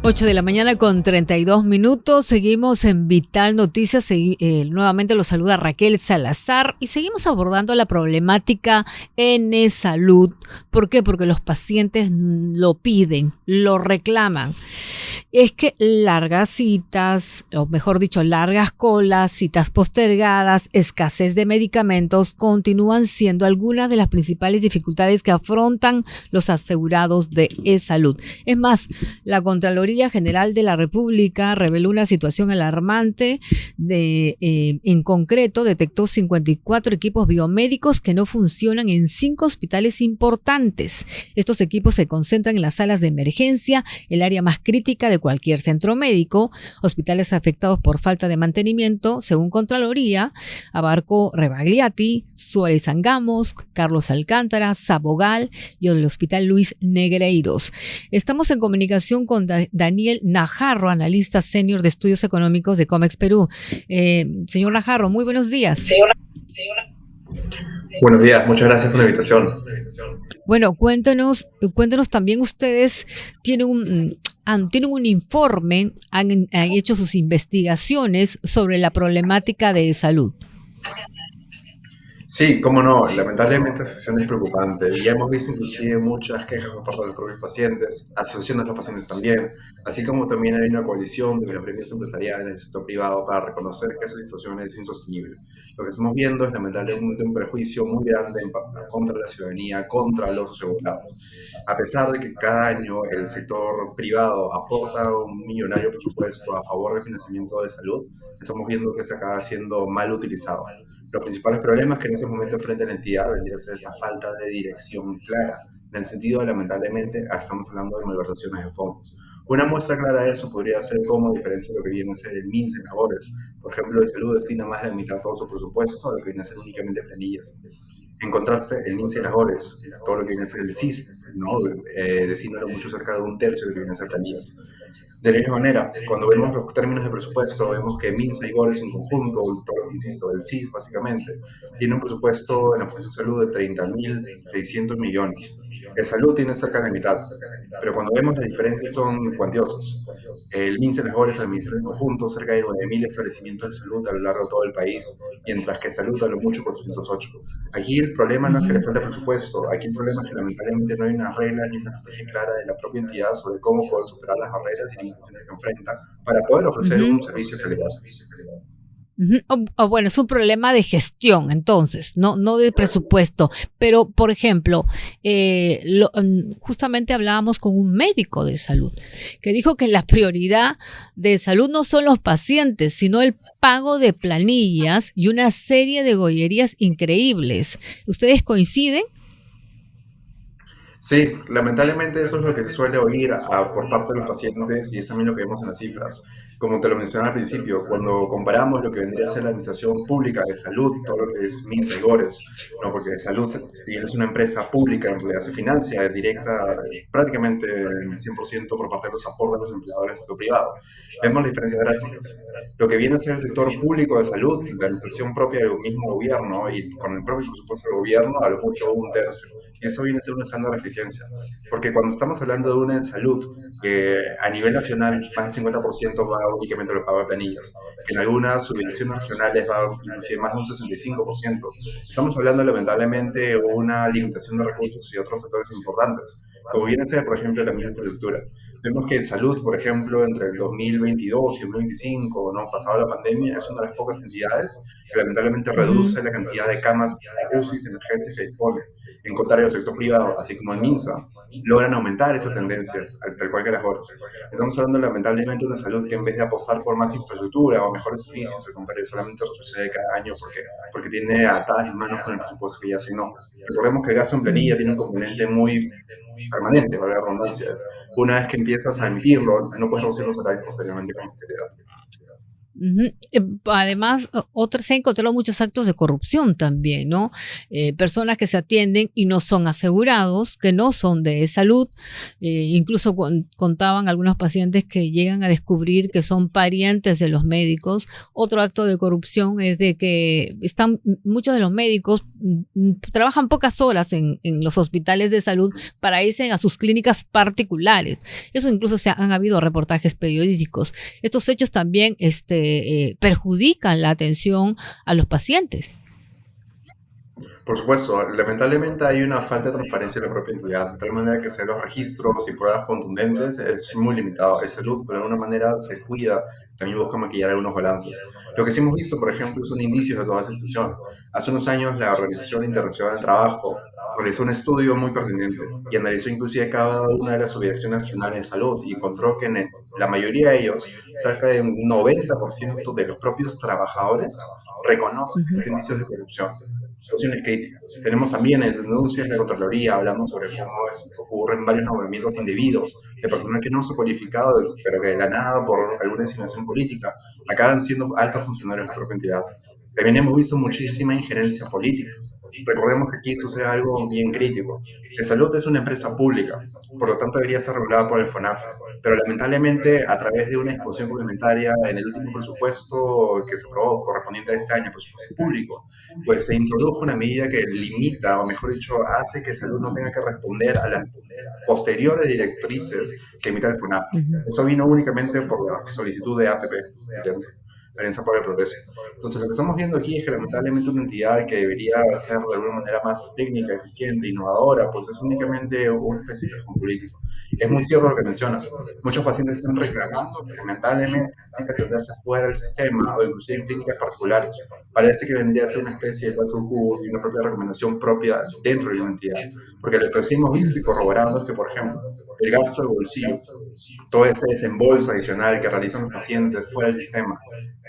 8 de la mañana con 32 minutos. Seguimos en Vital Noticias. Nuevamente los saluda Raquel Salazar y seguimos abordando la problemática en salud. ¿Por qué? Porque los pacientes lo piden, lo reclaman. Es que largas citas, o mejor dicho, largas colas, citas postergadas, escasez de medicamentos continúan siendo algunas de las principales dificultades que afrontan los asegurados de e-salud. Es más, la Contraloría General de la República reveló una situación alarmante. En concreto, detectó 54 equipos biomédicos que no funcionan en 5 hospitales importantes. Estos equipos se concentran en las salas de emergencia, el área más crítica de cualquier centro médico. Hospitales afectados por falta de mantenimiento, según Contraloría, abarcó Rebagliati, Suárez Angamos, Carlos Alcántara, Sabogal y el Hospital Luis Negreiros. Estamos en comunicación con Daniel Najarro, analista senior de estudios económicos de Comex Perú. Señor Najarro, muy buenos días. Buenos días, muchas gracias por la invitación. Bueno, cuéntenos también ustedes, tienen un informe, han hecho sus investigaciones sobre la problemática de salud. Sí, cómo no, lamentablemente la situación es preocupante. Ya hemos visto inclusive muchas quejas por parte de los propios pacientes, asociaciones de los pacientes también, así como también hay una coalición de los gremios empresariales del sector privado para reconocer que esa situación es insostenible. Lo que estamos viendo es lamentablemente un prejuicio muy grande contra la ciudadanía, contra los asegurados. A pesar de que cada año el sector privado aporta un millonario presupuesto a favor del financiamiento de salud, estamos viendo que se acaba siendo mal utilizado. Los principales problemas que en ese momento enfrenta la entidad vendría a ser esa falta de dirección clara, en el sentido de, lamentablemente, estamos hablando de malversaciones de fondos. Una muestra clara de eso podría ser cómo, a diferencia de lo que viene a ser el MINSA en labores, por ejemplo, de salud destina más de la mitad de todo su presupuesto a lo que viene a ser únicamente planillas. En contraste, el MINSA y las ORES, todo lo que viene a ser el CIS, ¿no? Destina mucho cerca de un tercio de lo que viene a ser planillas. De la misma manera, cuando vemos los términos de presupuesto, vemos que MINSA y GORES en conjunto, insisto, el CIF básicamente, tiene un presupuesto en la Función de Salud de 30.600 millones. El salud tiene cerca de la mitad, pero cuando vemos las diferencias son cuantiosas. El MINSA y las GORES administran en conjunto cerca de 9.000 establecimientos de salud a lo largo de todo el país, mientras que salud a lo mucho 408. Aquí el problema no es que le falta presupuesto, aquí el problema es que lamentablemente no hay una regla ni una estrategia clara de la propia entidad sobre cómo poder superar las barreras y limitaciones que enfrenta para poder ofrecer un servicio de calidad. Bueno, es un problema de gestión, entonces, no de presupuesto. Pero, por ejemplo, justamente hablábamos con un médico de salud que dijo que la prioridad de salud no son los pacientes, sino el pago de planillas y una serie de gollerías increíbles. ¿Ustedes coinciden? Sí, lamentablemente eso es lo que se suele oír por parte de los pacientes y es también lo que vemos en las cifras. Como te lo mencioné al principio, cuando comparamos lo que vendría a ser la administración pública de salud, todo lo que es MINSA y GORES, ¿no? Porque de salud, si bien es una empresa pública, en realidad se financia directa prácticamente en 100% por parte de los aportes de los empleadores del sector privado. Vemos las diferencias drásticas. Lo que viene a ser el sector público de salud, la administración propia del mismo gobierno y con el propio presupuesto del gobierno, a lo mucho un tercio. Y eso viene a ser un estándar de eficiencia. Porque cuando estamos hablando de una en salud, que a nivel nacional más del 50% va únicamente a los pagos de planillas, que en algunas subdivisiones regionales va inclusive más de un 65%, estamos hablando lamentablemente de una limitación de recursos y otros factores importantes, como viene a ser, por ejemplo, la misma infraestructura. Vemos que en salud, por ejemplo, entre el 2022 y el 2025, ¿no? Pasado la pandemia, es una de las pocas entidades que lamentablemente reduce la cantidad de camas UCI, emergencias que dispone. En contrario al sector privado, así como el MINSA, logran aumentar esa tendencia, tal cual que las otras. Estamos hablando lamentablemente de una salud que en vez de apostar por más infraestructura o mejores servicios, al contrario, solamente retrocede cada año porque tiene atadas las manos con el presupuesto que ya asignó. Recordemos que el gasto en planilla tiene un componente muy permanente, valga la redundancia. Una vez que empiezas a emitirlo, no puedes reducir los salarios posteriormente con facilidad. Ujú. Además, se han encontrado muchos actos de corrupción también, ¿no? Personas que se atienden y no son asegurados, que no son de salud. Incluso contaban algunos pacientes que llegan a descubrir que son parientes de los médicos. Otro acto de corrupción es de que muchos de los médicos trabajan pocas horas en los hospitales de salud para irse a sus clínicas particulares. Eso incluso han habido reportajes periodísticos. Estos hechos también perjudican la atención a los pacientes. Por supuesto, lamentablemente hay una falta de transparencia en la propia entidad, de tal manera que hacer los registros y pruebas contundentes es muy limitado. Es salud, pero de alguna manera se cuida, también busca maquillar algunos balances. Lo que sí hemos visto, por ejemplo, son indicios de toda esa situación. Hace unos años la Organización Internacional del Trabajo realizó un estudio muy pertinente y analizó inclusive cada una de las subdirecciones regionales de salud y encontró que en la mayoría de ellos, cerca de un 90% de los propios trabajadores reconocen que Ujú. hay indicios de corrupción. Situaciones críticas. Tenemos también denuncias de la Contraloría hablando sobre cómo ocurren varios nombramientos indebidos de personal que no son cualificado, pero que de la nada, por alguna designación política, acaban siendo altos funcionarios de la propia entidad. También hemos visto muchísima injerencia política. Recordemos que aquí sucede algo bien crítico. La salud es una empresa pública, por lo tanto debería ser regulada por el FONAFE, pero lamentablemente a través de una disposición complementaria en el último presupuesto que se aprobó correspondiente a este año, presupuesto público, pues se introdujo una medida que limita, o mejor dicho, hace que salud no tenga que responder a las posteriores directrices que emita el FONAFE. Ujú. Eso vino únicamente por la solicitud de APP, Alianza para el Progreso. Entonces, lo que estamos viendo aquí es que lamentablemente una entidad que debería ser de alguna manera más técnica, eficiente, innovadora, pues es únicamente una especie de cajón político. Es muy cierto lo que mencionas. Muchos pacientes están reclamando que lamentablemente tienen que atenderse fuera del sistema o inclusive en clínicas particulares. Parece que vendría a ser una especie de caso y una propia recomendación propia dentro de una entidad. Porque lo que sí hemos visto y corroborado es que, por ejemplo, el gasto de bolsillo, todo ese desembolso adicional que realizan los pacientes fuera del sistema,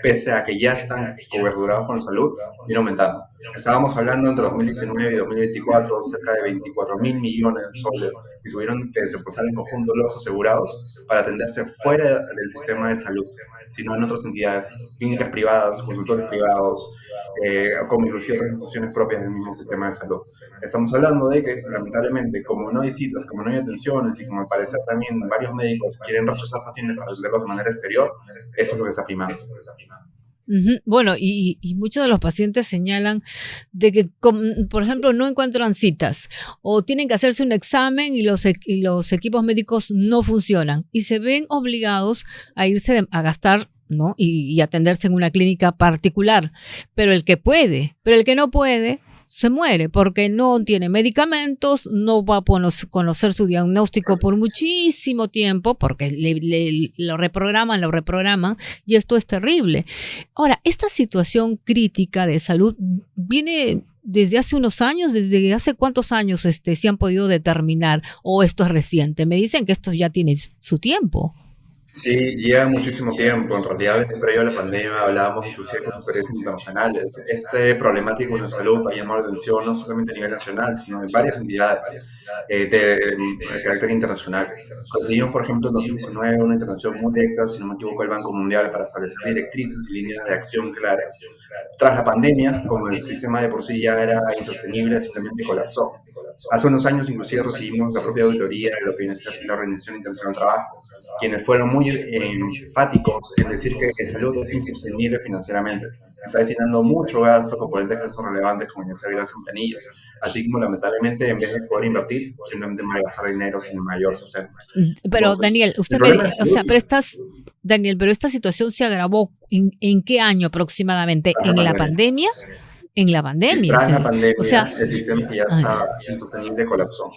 pese a que ya están coberturados con salud, viene aumentando. Estábamos hablando entre 2019 y 2024 cerca de 24.000 millones de soles que tuvieron que desembolsar en conjunto los asegurados para atenderse fuera del sistema de salud, sino en otras entidades, clínicas privadas, consultores privados, como inclusive otras instituciones propias del mismo sistema de salud. Estamos hablando de que, lamentablemente, como no hay citas, como no hay atenciones y como al parecer también varios médicos quieren rechazar pacientes para atenderlos de manera exterior, eso es lo que está primando. Ujú. Bueno, y muchos de los pacientes señalan de que, por ejemplo, no encuentran citas o tienen que hacerse un examen y los equipos médicos no funcionan y se ven obligados a irse a gastar, ¿no? Y atenderse en una clínica particular. Pero el que no puede se muere porque no tiene medicamentos, no va a conocer su diagnóstico por muchísimo tiempo porque lo reprograman y esto es terrible. Ahora, esta situación crítica de salud viene desde hace unos años, ¿desde hace cuántos años se han podido determinar o esto es reciente? Me dicen que esto ya tiene su tiempo. Sí, lleva muchísimo tiempo. En realidad, previo a la pandemia hablábamos inclusive con autoridades internacionales. Este problemático de salud ha llamado la atención no solamente a nivel nacional, sino en varias entidades de carácter internacional. Conseguimos, por ejemplo, en 2019 una intervención muy directa, si no me equivoco, el Banco Mundial para establecer directrices y líneas de acción claras. Tras la pandemia, como el sistema de por sí ya era insostenible, simplemente colapsó. Hace unos años inclusive recibimos la propia auditoría de lo que viene a ser la Organización Internacional del Trabajo, quienes fueron muy enfáticos en decir que salud es insostenible financieramente. Está destinando mucho gasto por políticas que son relevantes como ya se las planillas, así como lamentablemente en vez de poder invertir, simplemente malgastar dinero sin mayor sustento. Pero Entonces, Daniel, el problema es o salud sea, Daniel, pero esta situación se agravó ¿en qué año aproximadamente? tras la ¿En la pandemia. pandemia? En la Y pandemia, tras la o sea, pandemia, el sistema que ya ay, está insostenible colapsó.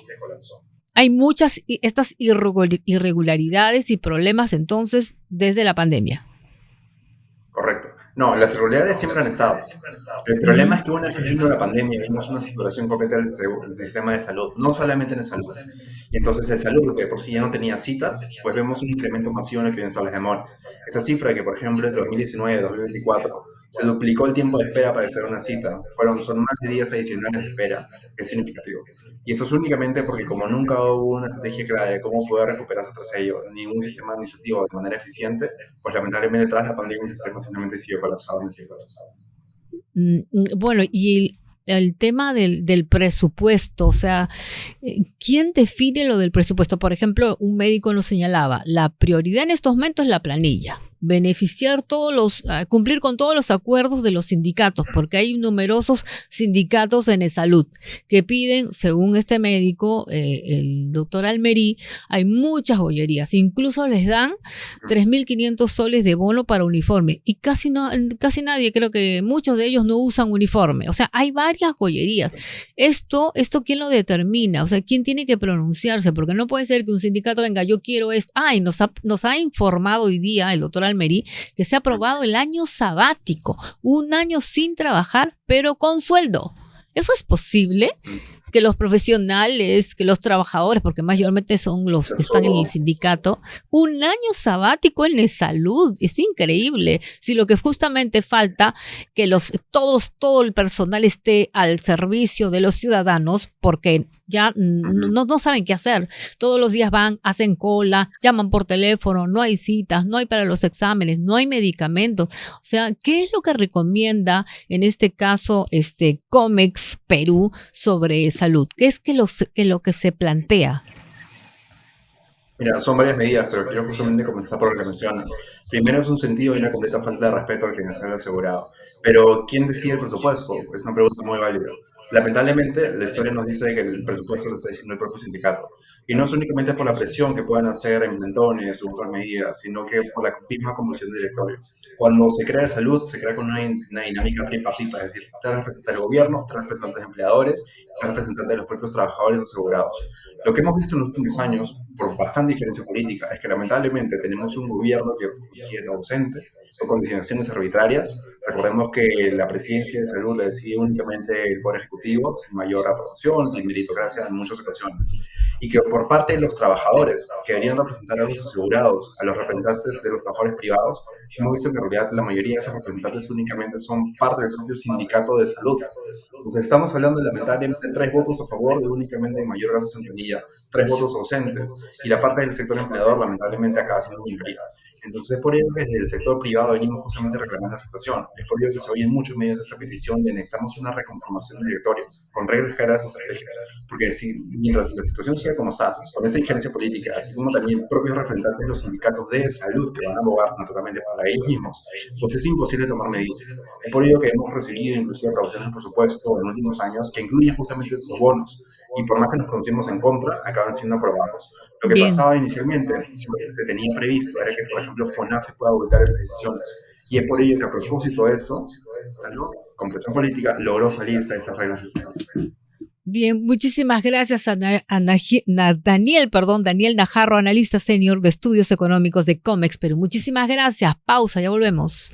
hay muchas estas irregularidades y problemas entonces desde la pandemia. Correcto. No, las irregularidades siempre han estado. El problema Ujú. es que una vez vino la pandemia, vimos una saturación completa del sistema de salud, no solamente en el salud. Y entonces el salud, que de por sí ya no tenía citas, pues vemos un incremento masivo en el que de demores. Esa cifra que, por ejemplo, entre 2019 y 2024 Se duplicó el tiempo de espera para hacer una cita. Son más de días adicionales de espera, que es significativo. Y eso es únicamente porque como nunca hubo una estrategia clara de cómo poder recuperarse tras ello, ni un sistema administrativo de manera eficiente, pues lamentablemente tras la pandemia el sistema simplemente siguió colapsado en ese caso. Bueno, y el tema del presupuesto, o sea, ¿quién define lo del presupuesto? Por ejemplo, un médico nos señalaba, la prioridad en estos momentos es la planilla. Cumplir con todos los acuerdos de los sindicatos, porque hay numerosos sindicatos en salud que piden, según este médico, el doctor Almerí, hay muchas joyerías, incluso les dan 3.500 soles de bono para uniforme y casi nadie, creo que muchos de ellos no usan uniforme, o sea, hay varias joyerías. Esto ¿quién lo determina? O sea, ¿quién tiene que pronunciarse? Porque no puede ser que un sindicato venga, yo quiero esto. Y nos ha informado hoy día el doctor Almerí que se ha aprobado el año sabático, un año sin trabajar, pero con sueldo. ¿Eso es posible? Que los profesionales, que los trabajadores, porque mayormente son los que están en el sindicato, un año sabático en salud, es increíble. Si lo que justamente falta, que todo el personal esté al servicio de los ciudadanos, porque ya no saben qué hacer. Todos los días van, hacen cola, llaman por teléfono, no hay citas, no hay para los exámenes, no hay medicamentos. O sea, ¿qué es lo que recomienda en este caso COMEX Perú sobre salud? ¿Qué es lo que se plantea? Mira, son varias medidas, pero quiero justamente comenzar por lo que mencionas. Primero es un sentido y una completa falta de respeto al cliente asegurado. Pero, ¿quién decide el presupuesto? Es una pregunta muy válida. Lamentablemente, la historia nos dice que el presupuesto lo está diciendo el propio sindicato. Y no es únicamente por la presión que puedan hacer en mentones u otras medidas, sino que por la misma conmoción del directorio. Cuando se crea de salud, se crea con una dinámica tripartita, es decir, tres representantes del gobierno, tres representantes de empleadores, tres representantes de los propios trabajadores asegurados. Lo que hemos visto en los últimos años, por bastante diferencia política, es que lamentablemente tenemos un gobierno que sí es ausente o con designaciones arbitrarias. Recordemos que la presidencia de salud la decide únicamente el Poder Ejecutivo, sin mayor aprobación, sin meritocracia en muchas ocasiones. Y que por parte de los trabajadores, que deberían representar a los asegurados, a los representantes de los trabajadores privados, hemos visto que en realidad la mayoría de esos representantes únicamente son parte del propio sindicato de salud. Entonces estamos hablando de lamentablemente 3 votos a favor de únicamente mayor gasto en planilla, 3 votos ausentes, y la parte del sector empleador lamentablemente acaba siendo minoría. Entonces es por ello que desde el sector privado venimos justamente reclamando esta situación. Es por ello que se oyen muchos medios de esta petición de necesitamos una reconformación del directorio, con reglas claras y estrategias. Porque mientras la situación siga como está, con esta injerencia política, así como también propios representantes de los sindicatos de salud que van a abogar naturalmente para ellos mismos, pues es imposible tomar medidas. Es por ello que hemos recibido inclusive aprobaciones por supuesto en los últimos años que incluyen justamente esos bonos. Y por más que nos pronunciemos en contra, acaban siendo aprobados. Lo que Bien. pasaba inicialmente, lo que se tenía previsto era que, por ejemplo, FONAFE pueda auditar esas decisiones. Y es por ello que a propósito de eso, Salud, con presión política, logró salirse de esas reglas. Bien, muchísimas gracias a Daniel Najarro, analista senior de estudios económicos de COMEX Perú. Muchísimas gracias. Pausa, ya volvemos.